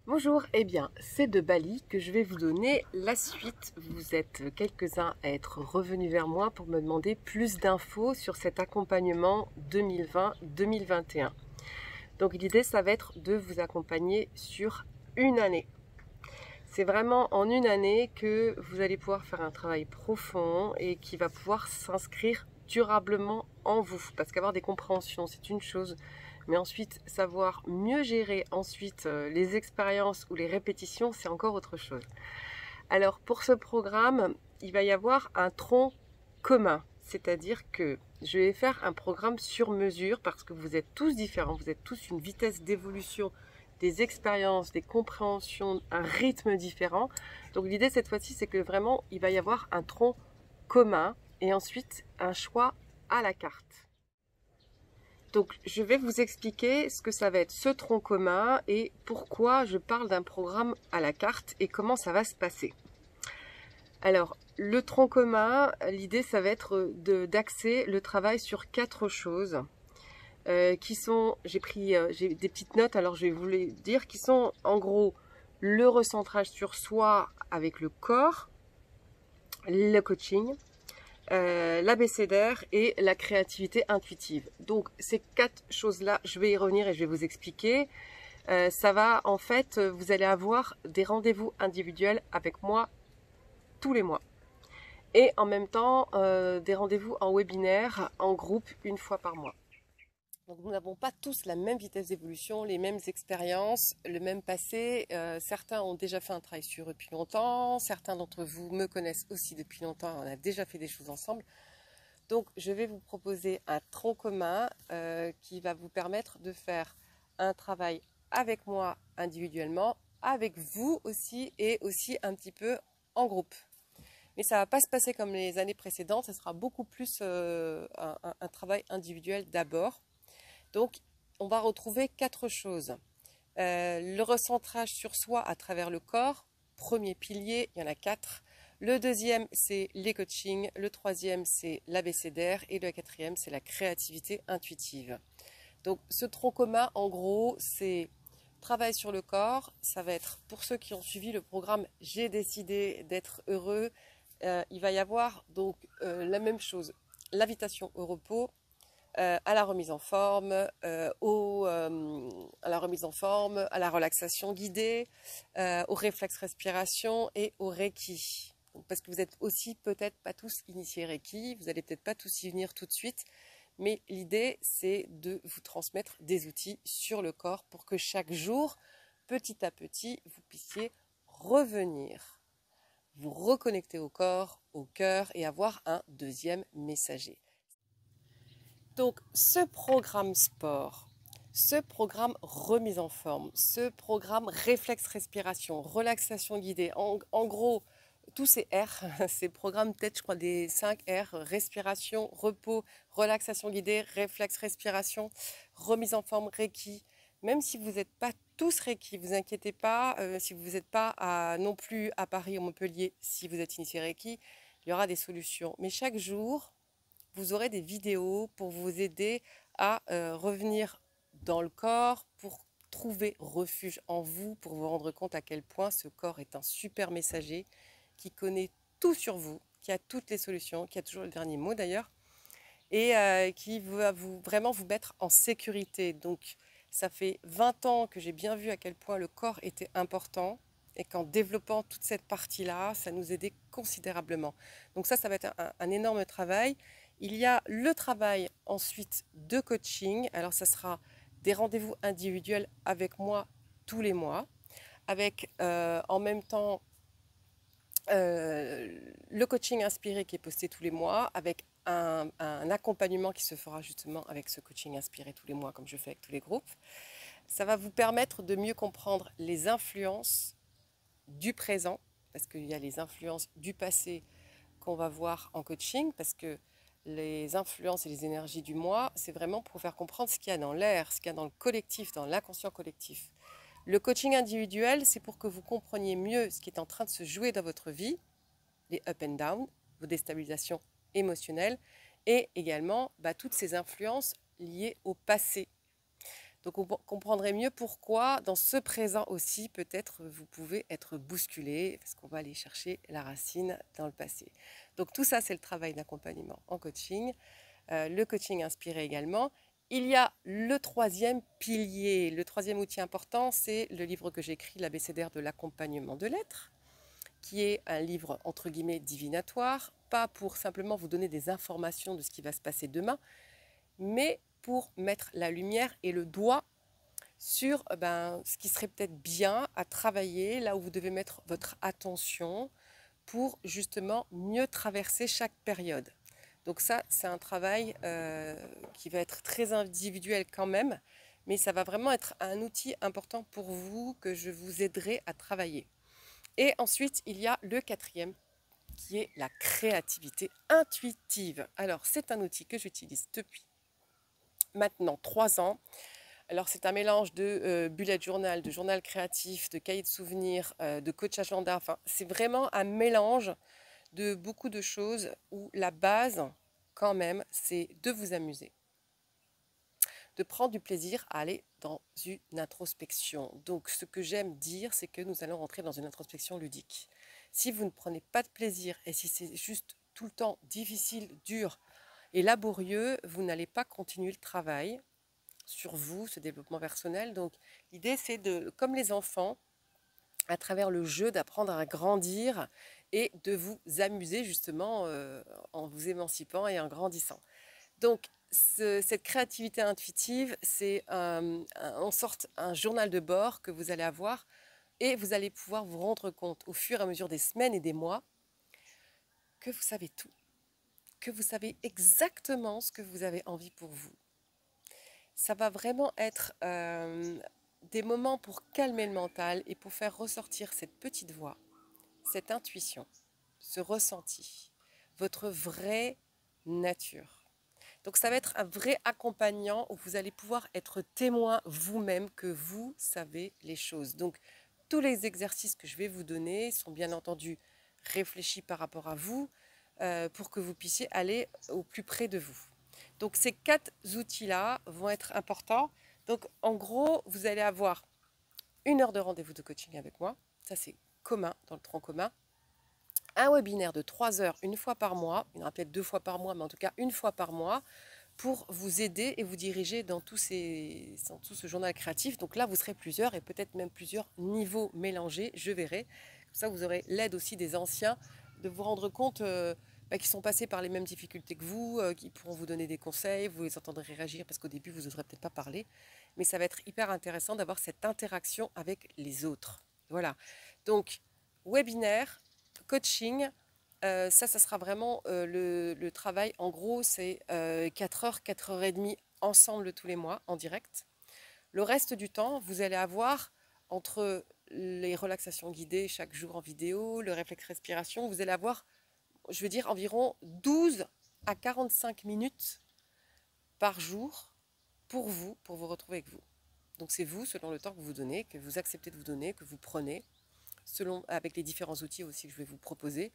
Bonjour, eh bien c'est de Bali que je vais vous donner la suite. Vous êtes quelques-uns à être revenus vers moi pour me demander plus d'infos sur cet accompagnement 2020-2021. Donc l'idée ça va être de vous accompagner sur une année. C'est vraiment en une année que vous allez pouvoir faire un travail profond et qui va pouvoir s'inscrire durablement en vous. Parce qu'avoir des compréhensions, c'est une chose, mais ensuite savoir mieux gérer ensuite les expériences ou les répétitions, c'est encore autre chose. Alors pour ce programme, il va y avoir un tronc commun, c'est-à-dire que je vais faire un programme sur mesure parce que vous êtes tous différents, vous êtes tous une vitesse d'évolution, des expériences, des compréhensions, un rythme différent. Donc l'idée cette fois-ci, c'est que vraiment, il va y avoir un tronc commun et ensuite un choix à la carte. Donc je vais vous expliquer ce que ça va être ce tronc commun et pourquoi je parle d'un programme à la carte et comment ça va se passer. Alors, le tronc commun, l'idée ça va être d'axer le travail sur 4 choses qui sont, j'ai des petites notes, alors je vais vous les dire, qui sont en gros le recentrage sur soi avec le corps, le coaching, l'abécédaire et la créativité intuitive. Donc ces 4 choses-là, je vais y revenir et je vais vous expliquer. Ça va en fait, vous allez avoir des rendez-vous individuels avec moi tous les mois. Et en même temps, des rendez-vous en webinaire, en groupe, une fois par mois. Donc nous n'avons pas tous la même vitesse d'évolution, les mêmes expériences, le même passé. Certains ont déjà fait un travail sur eux depuis longtemps, certains d'entre vous me connaissent aussi depuis longtemps, on a déjà fait des choses ensemble. Donc je vais vous proposer un tronc commun qui va vous permettre de faire un travail avec moi individuellement, avec vous aussi et aussi un petit peu en groupe. Mais ça ne va pas se passer comme les années précédentes, ce sera beaucoup plus un travail individuel d'abord. Donc, on va retrouver 4 choses. Le recentrage sur soi à travers le corps, premier pilier, il y en a 4. Le deuxième, c'est les coachings. Le troisième, c'est l'abécédaire. Et le quatrième, c'est la créativité intuitive. Donc, ce tronc commun, en gros, c'est travail sur le corps. Ça va être, pour ceux qui ont suivi le programme « J'ai décidé d'être heureux », il va y avoir donc la même chose, l'invitation au repos, à la remise en forme, à la remise en forme, à la relaxation guidée, au réflexe respiration et au Reiki. Donc, parce que vous êtes aussi peut-être pas tous initiés Reiki, vous n'allez peut-être pas tous y venir tout de suite, mais l'idée c'est de vous transmettre des outils sur le corps pour que chaque jour, petit à petit, vous puissiez revenir, vous reconnecter au corps, au cœur et avoir un deuxième messager. Donc ce programme sport, ce programme remise en forme, ce programme réflexe respiration, relaxation guidée, en gros, tous ces R, ces programmes peut-être je crois des 5 R, respiration, repos, relaxation guidée, réflexe respiration, remise en forme, Reiki. Même si vous n'êtes pas tous Reiki, vous inquiétez pas, si vous n'êtes pas non plus à Paris ou Montpellier, si vous êtes initié Reiki, il y aura des solutions. Mais chaque jour, vous aurez des vidéos pour vous aider à revenir dans le corps, pour trouver refuge en vous, pour vous rendre compte à quel point ce corps est un super messager qui connaît tout sur vous, qui a toutes les solutions, qui a toujours le dernier mot d'ailleurs, et qui va vraiment vous mettre en sécurité. Donc ça fait 20 ans que j'ai bien vu à quel point le corps était important et qu'en développant toute cette partie-là, ça nous aidait considérablement. Donc ça va être un énorme travail. Il y a le travail ensuite de coaching. Alors ça sera des rendez-vous individuels avec moi tous les mois, avec en même temps le coaching inspiré qui est posté tous les mois, avec un accompagnement qui se fera justement avec ce coaching inspiré tous les mois, comme je fais avec tous les groupes. Ça va vous permettre de mieux comprendre les influences du présent, parce qu'il y a les influences du passé qu'on va voir en coaching, parce que les influences et les énergies du moi, c'est vraiment pour faire comprendre ce qu'il y a dans l'air, ce qu'il y a dans le collectif, dans l'inconscient collectif. Le coaching individuel, c'est pour que vous compreniez mieux ce qui est en train de se jouer dans votre vie, les up and down, vos déstabilisations émotionnelles, et également toutes ces influences liées au passé. Donc vous comprendrez mieux pourquoi dans ce présent aussi, peut-être vous pouvez être bousculé, parce qu'on va aller chercher la racine dans le passé. Donc tout ça, c'est le travail d'accompagnement en coaching. Le coaching inspiré également. Il y a le troisième pilier, le troisième outil important, c'est le livre que j'ai écrit, l'abécédaire de l'accompagnement de l'être, qui est un livre entre guillemets divinatoire, pas pour simplement vous donner des informations de ce qui va se passer demain, mais pour mettre la lumière et le doigt sur ce qui serait peut-être bien à travailler, là où vous devez mettre votre attention pour justement mieux traverser chaque période. Donc ça, c'est un travail qui va être très individuel quand même, mais ça va vraiment être un outil important pour vous que je vous aiderai à travailler. Et ensuite, il y a le quatrième qui est la créativité intuitive. Alors, c'est un outil que j'utilise depuis maintenant 3 ans. Alors, c'est un mélange de bullet journal, de journal créatif, de cahier de souvenirs, de coach agenda. Enfin, c'est vraiment un mélange de beaucoup de choses où la base, quand même, c'est de vous amuser, de prendre du plaisir à aller dans une introspection. Donc, ce que j'aime dire, c'est que nous allons rentrer dans une introspection ludique. Si vous ne prenez pas de plaisir et si c'est juste tout le temps difficile, dur et laborieux, vous n'allez pas continuer le travail sur vous, ce développement personnel. Donc, l'idée, c'est de, comme les enfants, à travers le jeu, d'apprendre à grandir et de vous amuser justement en vous émancipant et en grandissant. Donc, cette créativité intuitive, c'est en sorte un journal de bord que vous allez avoir et vous allez pouvoir vous rendre compte au fur et à mesure des semaines et des mois que vous savez tout, que vous savez exactement ce que vous avez envie pour vous. Ça va vraiment être des moments pour calmer le mental et pour faire ressortir cette petite voix, cette intuition, ce ressenti, votre vraie nature. Donc ça va être un vrai accompagnant où vous allez pouvoir être témoin vous-même que vous savez les choses. Donc tous les exercices que je vais vous donner sont bien entendu réfléchis par rapport à vous pour que vous puissiez aller au plus près de vous. Donc ces 4 outils-là vont être importants. Donc en gros, vous allez avoir 1 heure de rendez-vous de coaching avec moi. Ça c'est commun, dans le tronc commun. Un webinaire de 3 heures, 1 fois par mois. Il y en aura peut-être 2 fois par mois, mais en tout cas 1 fois par mois, pour vous aider et vous diriger dans tout ce journal créatif. Donc là, vous serez plusieurs et peut-être même plusieurs niveaux mélangés, je verrai. Comme ça, vous aurez l'aide aussi des anciens de vous rendre compte qu'ils sont passés par les mêmes difficultés que vous, qui pourront vous donner des conseils, vous les entendrez réagir parce qu'au début, vous n'oserez peut-être pas parler. Mais ça va être hyper intéressant d'avoir cette interaction avec les autres. Voilà. Donc, webinaire, coaching, ça sera vraiment le travail. En gros, c'est 4 heures, 4h30 ensemble tous les mois en direct. Le reste du temps, vous allez avoir entre les relaxations guidées chaque jour en vidéo, le réflexe respiration, vous allez avoir, je veux dire, environ 12 à 45 minutes par jour pour vous retrouver avec vous. Donc c'est vous, selon le temps que vous donnez, que vous acceptez de vous donner, que vous prenez, avec les différents outils aussi que je vais vous proposer.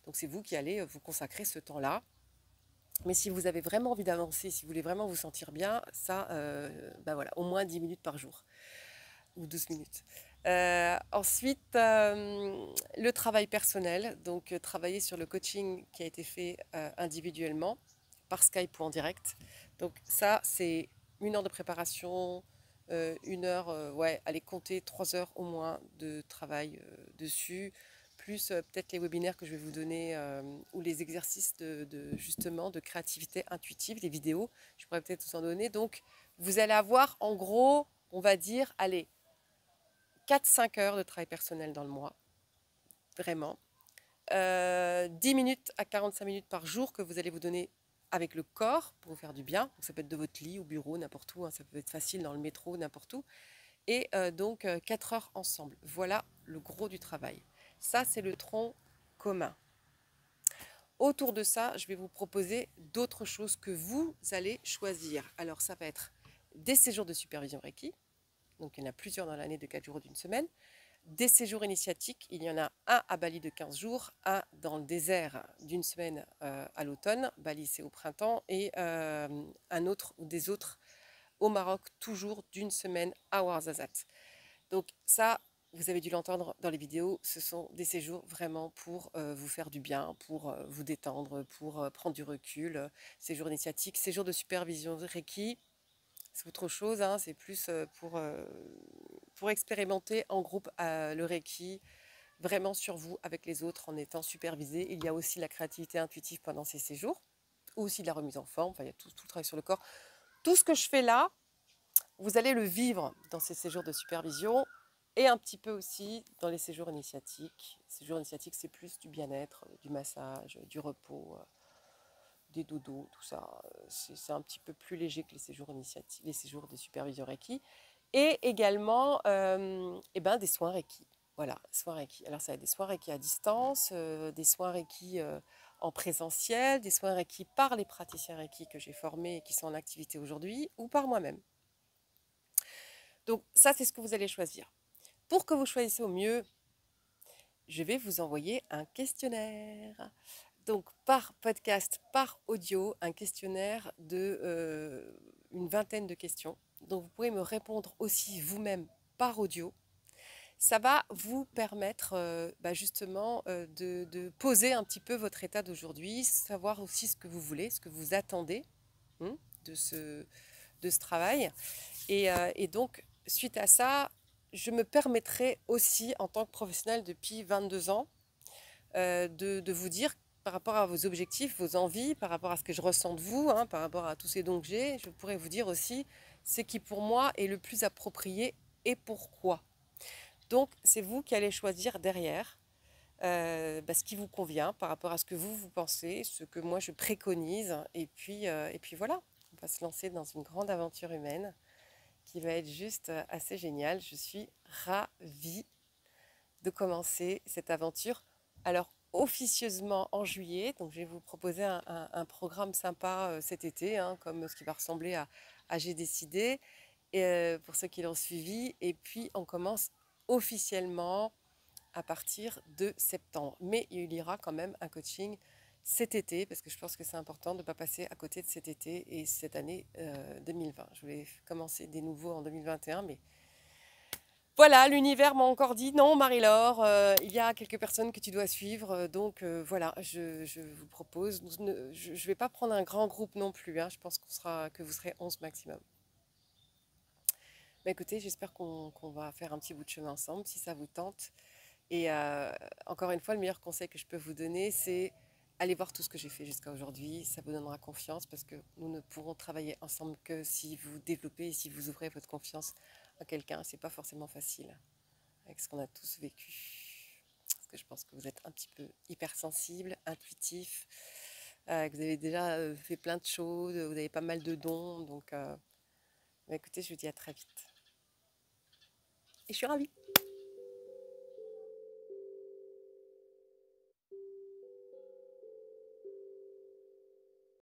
Donc c'est vous qui allez vous consacrer ce temps-là. Mais si vous avez vraiment envie d'avancer, si vous voulez vraiment vous sentir bien, ça, voilà, au moins 10 minutes par jour ou 12 minutes. Ensuite, le travail personnel, donc travailler sur le coaching qui a été fait individuellement par Skype ou en direct. Donc ça, c'est 1 heure de préparation, 1 heure, allez compter 3 heures au moins de travail dessus, plus peut-être les webinaires que je vais vous donner ou les exercices justement de créativité intuitive, les vidéos, je pourrais peut-être vous en donner. Donc vous allez avoir en gros, on va dire, allez, 4-5 heures de travail personnel dans le mois, vraiment. 10 minutes à 45 minutes par jour que vous allez vous donner avec le corps pour vous faire du bien. Donc ça peut être de votre lit au bureau, n'importe où, hein, ça peut être facile dans le métro, n'importe où. Et donc 4 heures ensemble. Voilà le gros du travail. Ça, c'est le tronc commun. Autour de ça, je vais vous proposer d'autres choses que vous allez choisir. Alors ça va être des séjours de supervision Reiki. Donc il y en a plusieurs dans l'année de 4 jours ou d'une semaine. Des séjours initiatiques, il y en a un à Bali de 15 jours, un dans le désert d'une semaine à l'automne, Bali c'est au printemps, et un autre ou des autres au Maroc, toujours d'une semaine à Ouarzazate. Donc ça, vous avez dû l'entendre dans les vidéos, ce sont des séjours vraiment pour vous faire du bien, pour vous détendre, pour prendre du recul. Séjours initiatiques, séjours de supervision de Reiki, c'est autre chose, hein, c'est plus pour expérimenter en groupe le Reiki, vraiment sur vous, avec les autres, en étant supervisé. Il y a aussi la créativité intuitive pendant ces séjours, ou aussi de la remise en forme, enfin il y a tout le travail sur le corps. Tout ce que je fais là, vous allez le vivre dans ces séjours de supervision et un petit peu aussi dans les séjours initiatiques. Les séjours initiatiques, c'est plus du bien-être, du massage, du repos, des dodos, tout ça. C'est un petit peu plus léger que les séjours initiatiques, les séjours de supervision Reiki. Et également des soins Reiki. Voilà, soins Reiki. Alors ça va être des soins Reiki à distance, des soins Reiki en présentiel, des soins Reiki par les praticiens Reiki que j'ai formés et qui sont en activité aujourd'hui, ou par moi-même. Donc ça, c'est ce que vous allez choisir. Pour que vous choisissiez au mieux, je vais vous envoyer un questionnaire. Donc par podcast, par audio, un questionnaire de une vingtaine de questions. Donc vous pouvez me répondre aussi vous-même par audio. Ça va vous permettre justement de poser un petit peu votre état d'aujourd'hui, savoir aussi ce que vous voulez, ce que vous attendez de ce travail. Et donc, suite à ça, je me permettrai aussi, en tant que professionnelle depuis 22 ans, de vous dire par rapport à vos objectifs, vos envies, par rapport à ce que je ressens de vous, par rapport à tous ces dons que j'ai, je pourrais vous dire aussi ce qui pour moi est le plus approprié et pourquoi. Donc, c'est vous qui allez choisir derrière ce qui vous convient par rapport à ce que vous pensez, ce que moi je préconise. Et puis voilà, on va se lancer dans une grande aventure humaine qui va être juste assez géniale. Je suis ravie de commencer cette aventure. Alors, officieusement en juillet, donc je vais vous proposer un programme sympa cet été, comme ce qui va ressembler à J'ai décidé, et, pour ceux qui l'ont suivi. Et puis, on commence officiellement à partir de septembre. Mais il y aura quand même un coaching cet été, parce que je pense que c'est important de ne pas passer à côté de cet été et cette année 2020. Je voulais commencer des nouveaux en 2021, mais voilà, l'univers m'a encore dit non, Marie-Laure, il y a quelques personnes que tu dois suivre. Donc voilà, je vous propose, je ne vais pas prendre un grand groupe non plus, je pense que vous serez 11 maximum. Mais écoutez, j'espère qu'on va faire un petit bout de chemin ensemble, si ça vous tente. Et encore une fois, le meilleur conseil que je peux vous donner, c'est aller voir tout ce que j'ai fait jusqu'à aujourd'hui. Ça vous donnera confiance, parce que nous ne pourrons travailler ensemble que si vous développez et si vous ouvrez votre confiance à quelqu'un. C'est pas forcément facile avec ce qu'on a tous vécu. Parce que je pense que vous êtes un petit peu hypersensible, intuitif, que vous avez déjà fait plein de choses, vous avez pas mal de dons. Donc écoutez, je vous dis à très vite. Et je suis ravie.